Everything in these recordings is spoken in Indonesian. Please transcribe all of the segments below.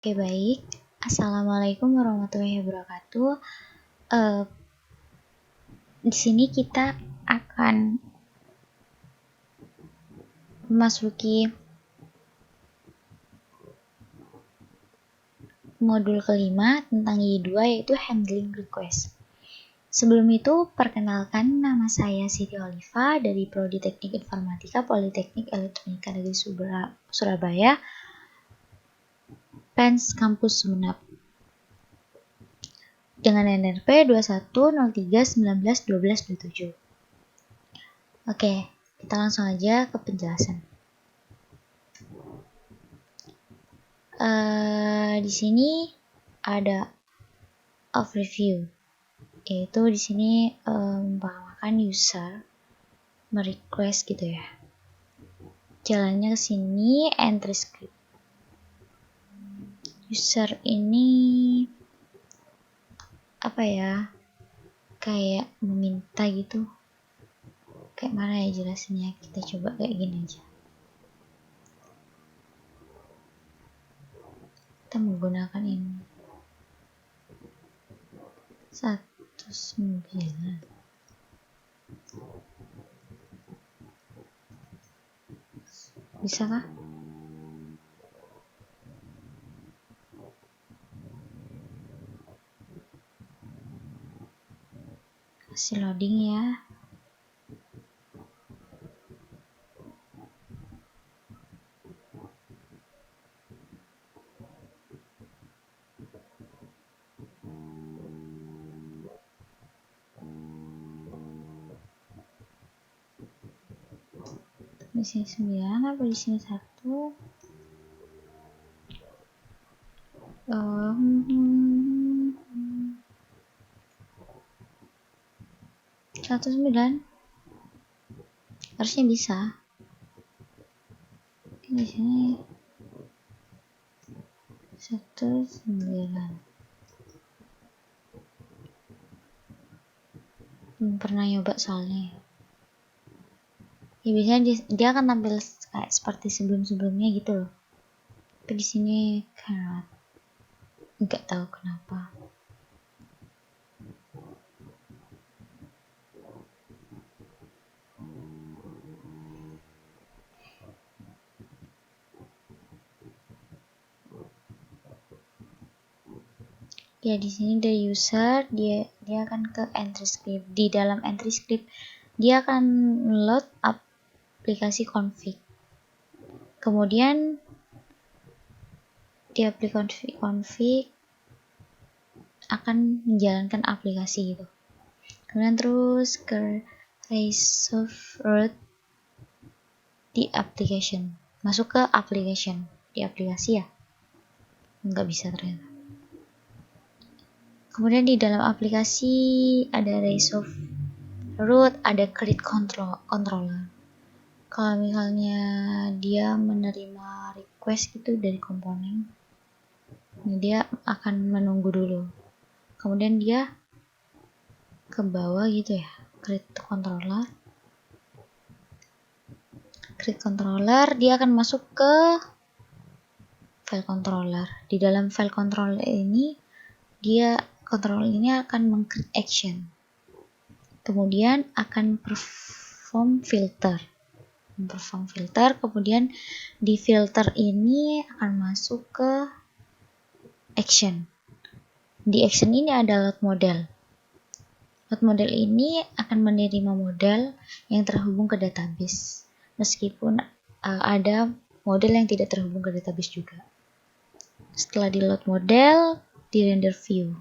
Oke, baik. Assalamualaikum warahmatullahi wabarakatuh. Di sini kita akan memasuki modul kelima tentang Y2, yaitu handling request. Sebelum itu, perkenalkan, nama saya Siti Oliva dari Prodi Teknik Informatika Politeknik Elektronika Negeri Surabaya, PENS Kampus Sumeneb, dengan NRP 2103191227. Oke, kita langsung aja ke penjelasan. Di sini ada overview, yaitu di sini membawakan user merequest gitu ya. Jalannya ke sini entry script. User ini apa ya? Kayak meminta gitu. Kayak mana ya jelasinnya? Kita coba kayak gini aja. Kita menggunakan ini 19. Bisa kah? Masih loading ya. Di sini 9 apa di sini 1? 19 harusnya bisa. Di sini 19. Belum pernah nyoba soalnya. Ya biasanya dia akan tampil kayak seperti sebelum-sebelumnya gitu loh. Tapi di sini kayak nggak tahu kenapa. Ya di sini dari user dia akan ke entry script. Di dalam entry script dia akan load aplikasi config. Kemudian di aplikasi config akan menjalankan aplikasi gitu. Kemudian terus ke resolve root di application. Masuk ke application. Di aplikasi ya? Nggak bisa ternyata. Kemudian di dalam aplikasi ada resolve root, ada create controller. Kalau misalnya dia menerima request gitu dari komponen, dia akan menunggu dulu. Kemudian dia ke bawah gitu ya, create controller, dia akan masuk ke file controller. Di dalam file controller ini controller ini akan meng-create action. Kemudian akan perform filter. Kemudian di filter ini akan masuk ke action. Di action ini ada load model. Load model ini akan menerima model yang terhubung ke database. Meskipun ada model yang tidak terhubung ke database juga. Setelah di load model, di render view.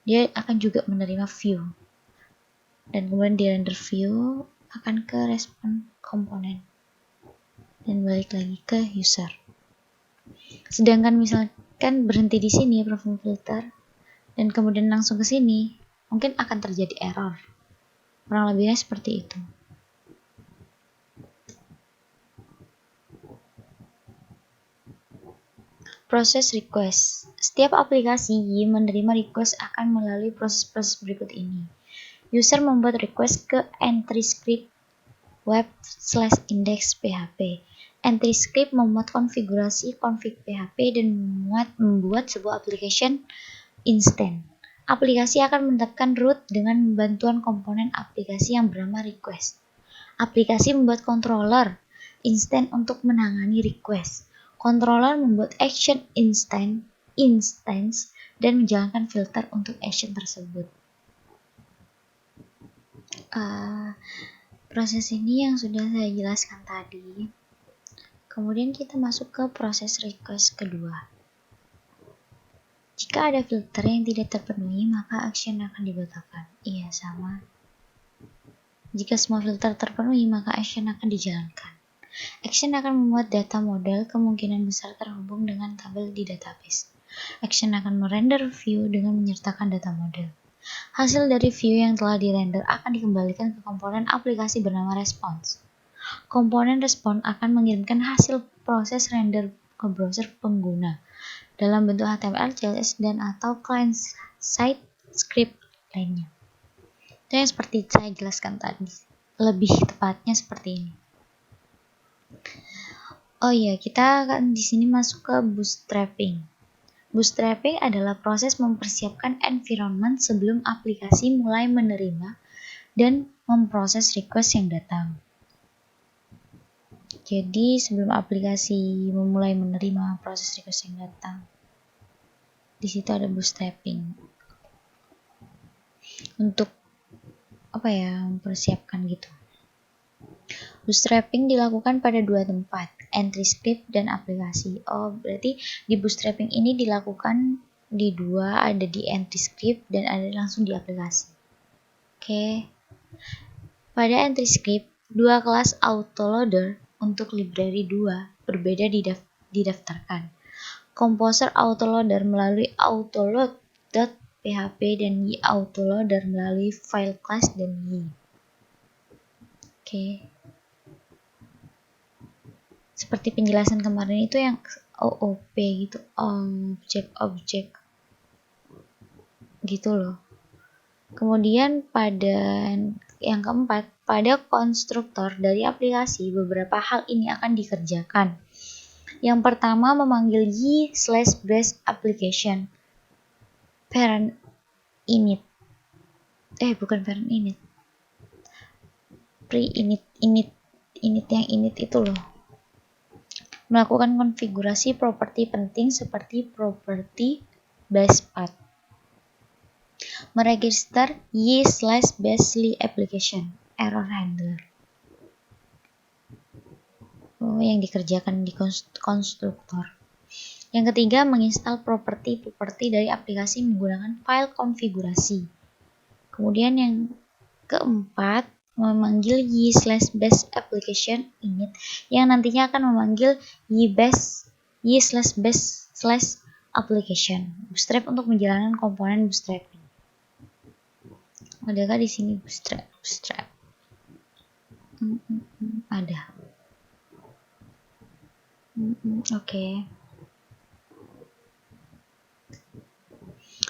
Dia akan juga menerima view. Dan kemudian di render view akan ke respon komponen. Dan balik lagi ke user. Sedangkan misalkan berhenti di sini perform filter dan kemudian langsung ke sini, mungkin akan terjadi error. Kurang lebihnya seperti itu. Proses request. Setiap aplikasi menerima request akan melalui proses-proses berikut ini. User membuat request ke entry script web/index PHP. Entry script memuat konfigurasi config PHP dan membuat sebuah application instant. Aplikasi akan menetapkan root dengan bantuan komponen aplikasi yang bernama request. Aplikasi membuat controller instant untuk menangani request. Controller membuat action instance dan menjalankan filter untuk action tersebut. Proses ini yang sudah saya jelaskan tadi. Kemudian kita masuk ke proses request kedua. Jika ada filter yang tidak terpenuhi, maka action akan dibatalkan. Iya, sama. Jika semua filter terpenuhi, maka action akan dijalankan. Action akan membuat data model kemungkinan besar terhubung dengan tabel di database. Action akan merender view dengan menyertakan data model. Hasil dari view yang telah dirender akan dikembalikan ke komponen aplikasi bernama response. Komponen respon akan mengirimkan hasil proses render ke browser pengguna dalam bentuk HTML, CSS, dan atau client-side script lainnya. Itu yang seperti saya jelaskan tadi. Lebih tepatnya seperti ini. Oh iya, kita akan di sini masuk ke bootstrapping. Bootstrapping adalah proses mempersiapkan environment sebelum aplikasi mulai menerima dan memproses request yang datang. Jadi sebelum aplikasi memulai menerima proses request yang datang, di situ ada bootstrapping untuk mempersiapkan gitu. Bootstrapping dilakukan pada dua tempat, entry script dan aplikasi. Oh, berarti di bootstrapping ini dilakukan di dua, ada di entry script dan ada langsung di aplikasi. Oke. Pada entry script, dua kelas autoloader untuk library 2 berbeda didaftarkan. Composer autoloader melalui autoload.php dan yautoloader melalui file class dan y. Oke. Seperti penjelasan kemarin itu yang OOP gitu, objek gitu loh. Kemudian pada yang keempat, pada konstruktor dari aplikasi beberapa hal ini akan dikerjakan. Yang pertama, memanggil y/base application parent init. Bukan parent init. Pre-init yang init itu loh. Melakukan konfigurasi properti penting seperti properti base path. Meregister y/base application error handler. Yang dikerjakan di konstruktor. Yang ketiga, menginstal properti dari aplikasi menggunakan file konfigurasi. Kemudian yang keempat, memanggil y/base application init yang nantinya akan memanggil y/base application bootstrap untuk menjalankan komponen bootstrapping. Adakah di sini bootstrap? Ada. Oke.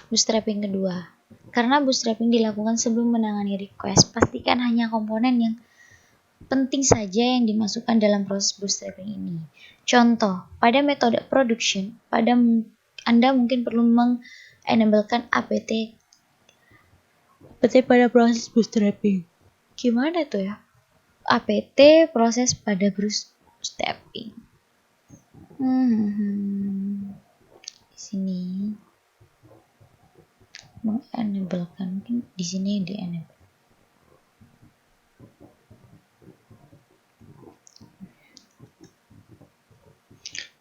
Bootstrapping kedua. Karena bootstrapping dilakukan sebelum menangani request, pastikan hanya komponen yang penting saja yang dimasukkan dalam proses bootstrapping ini. Contoh, pada metode production, Anda mungkin perlu mengenablekan apt pada proses bootstrapping. Gimana tuh ya? apt proses pada bootstrapping. Di sini mengenablekan, mungkin di sini di enable.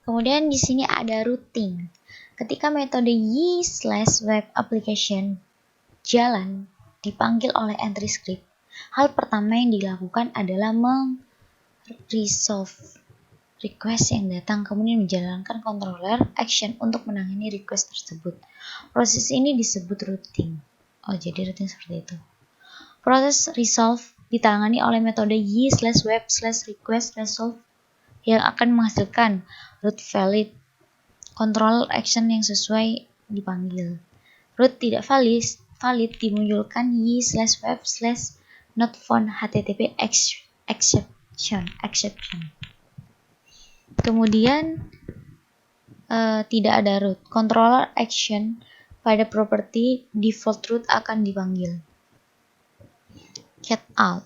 Kemudian di sini ada routing. Ketika metode y/web application jalan dipanggil oleh entry script, hal pertama yang dilakukan adalah resolve request yang datang, kemudian menjalankan controller action untuk menangani request tersebut. Proses ini disebut routing. Jadi routing seperti itu. Proses resolve ditangani oleh metode y/web/request resolve yang akan menghasilkan root valid controller action yang sesuai dipanggil. Root tidak valid dimunculkan y/web/not found http exception. Kemudian tidak ada root. Controller action pada properti default root akan dipanggil. Get out.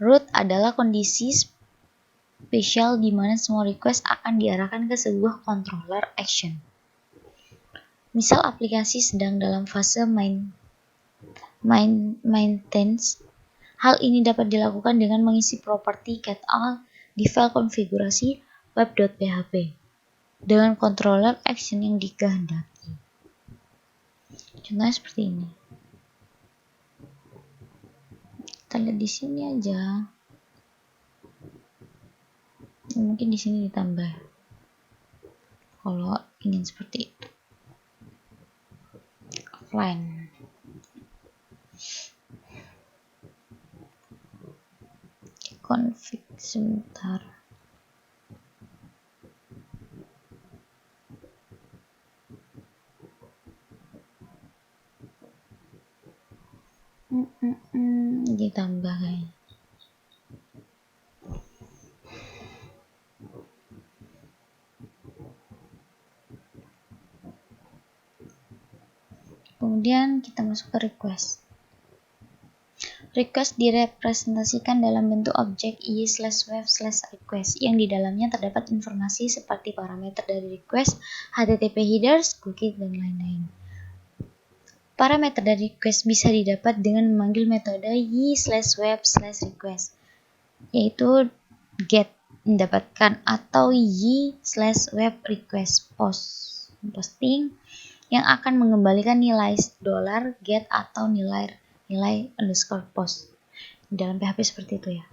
Root adalah kondisi spesial di mana semua request akan diarahkan ke sebuah controller action. Misal aplikasi sedang dalam fase maintenance. Hal ini dapat dilakukan dengan mengisi properti get all di file konfigurasi web.php dengan controller action yang dikehendaki. Contohnya seperti ini. Kita lihat di sini aja. Mungkin di sini ditambah. Kalau ingin seperti itu. Offline. Config sebentar. Ditambah kayaknya. Kemudian kita masuk ke request. Request direpresentasikan dalam bentuk objek i/web/request yang di dalamnya terdapat informasi seperti parameter dari request, HTTP headers, cookie, dan lain-lain. Parameter dari request bisa didapat dengan memanggil metode y/web/request, yaitu get mendapatkan, atau y/web/request posting yang akan mengembalikan nilai $get atau nilai $post. Di dalam PHP seperti itu ya.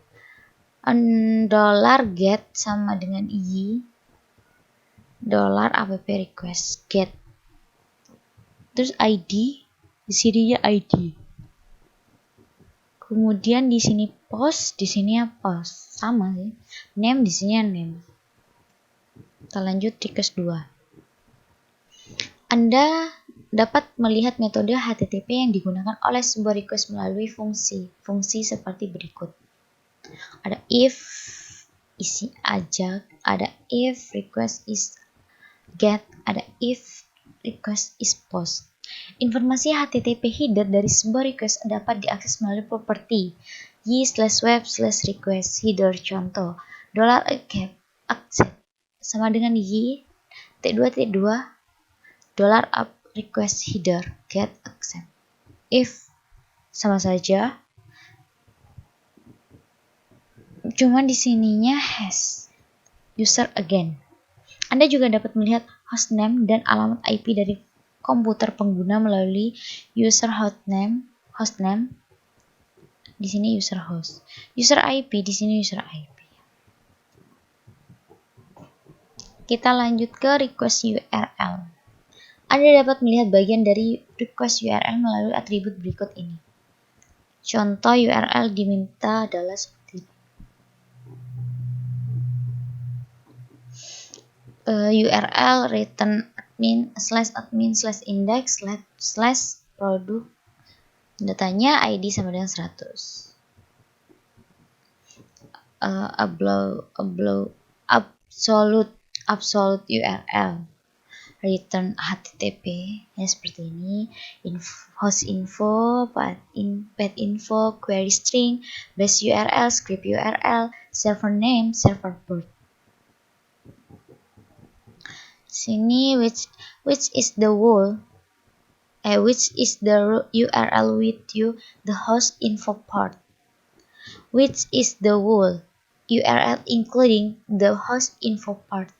$get sama dengan y $app request get. Terus ID, di sini ya ID. Kemudian di sini post, di sini ya post. Sama sih. Name di sini ya name. Kita lanjut request 2. Anda dapat melihat metode HTTP yang digunakan oleh sebuah request melalui fungsi seperti berikut. Ada if isi ajak, ada if request is get, ada if request is post. Informasi HTTP header dari sebuah request dapat diakses melalui properti y/web/request header. Contoh, $accept sama dengan y t2 $up request header get accept. If sama saja, cuma di sininya has user again. Anda juga dapat melihat hostname dan alamat IP dari komputer pengguna melalui user hostname. Di sini user host. User IP di sini user IP. Kita lanjut ke request URL. Anda dapat melihat bagian dari request URL melalui atribut berikut ini. Contoh URL diminta adalah seperti ini. URL return admin/admin/index/produk. Datanya ID sama dengan 100. Absolute URL. Return HTTP ya seperti ini, host info, path info, query string, base URL, script URL, server name, server port. Sini which is the URL with the host info part. Which is the URL including the host info part.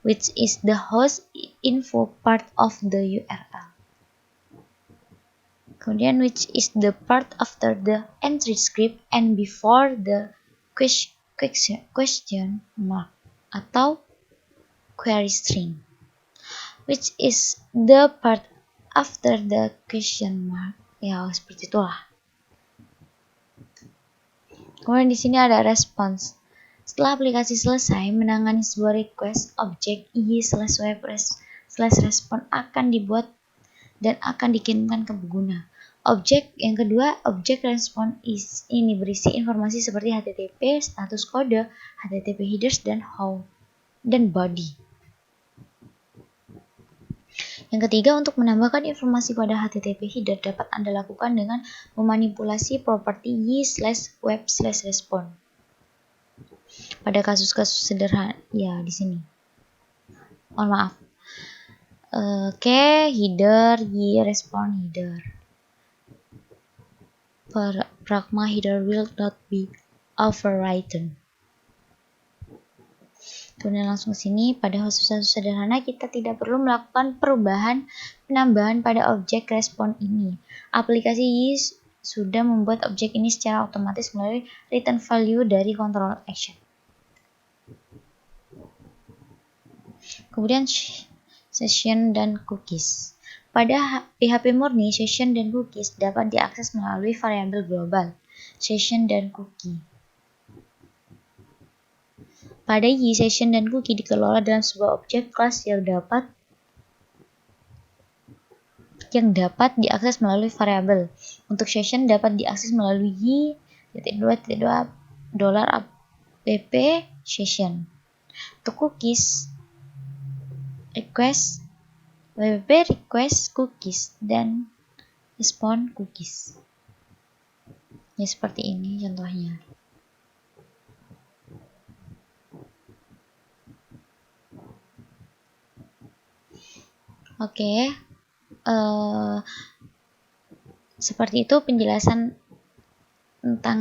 Which is the host info part of the URL. Kemudian which is the part after the entry script and before the question mark atau query string. Which is the part after the question mark. Ya, seperti itulah. Kemudian di sini ada response. Setelah aplikasi selesai menangani sebuah request, objek y/web/respon akan dibuat dan akan dikirimkan ke pengguna. Objek yang kedua, objek respon ini berisi informasi seperti HTTP, status kode, HTTP headers, dan how. dan body. Yang ketiga, untuk menambahkan informasi pada HTTP header dapat Anda lakukan dengan memanipulasi properti y/web/respond. Pada kasus-kasus sederhana, ya di sini. Mohon maaf. Oke, header, y respond header. Pragma header will not be overwritten. Kemudian langsung ke sini, pada kasus-kasus sederhana kita tidak perlu melakukan penambahan pada objek respon ini. Aplikasi YIS sudah membuat objek ini secara otomatis melalui return value dari control action. Kemudian session dan cookies. Pada PHP murni, session dan cookies dapat diakses melalui variabel global, session dan cookie. Pada Y, session dan cookie dikelola dalam sebuah objek kelas yang dapat diakses melalui variabel. Untuk session dapat diakses melalui $app session. Untuk cookies, wp request cookies dan respond cookies. Ya seperti ini contohnya. Oke, seperti itu penjelasan tentang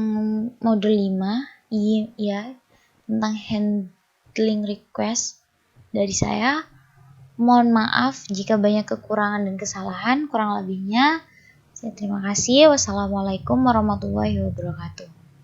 modul 5 ya, tentang handling request dari saya. Mohon maaf jika banyak kekurangan dan kesalahan, kurang lebihnya saya terima kasih. Wassalamualaikum warahmatullahi wabarakatuh.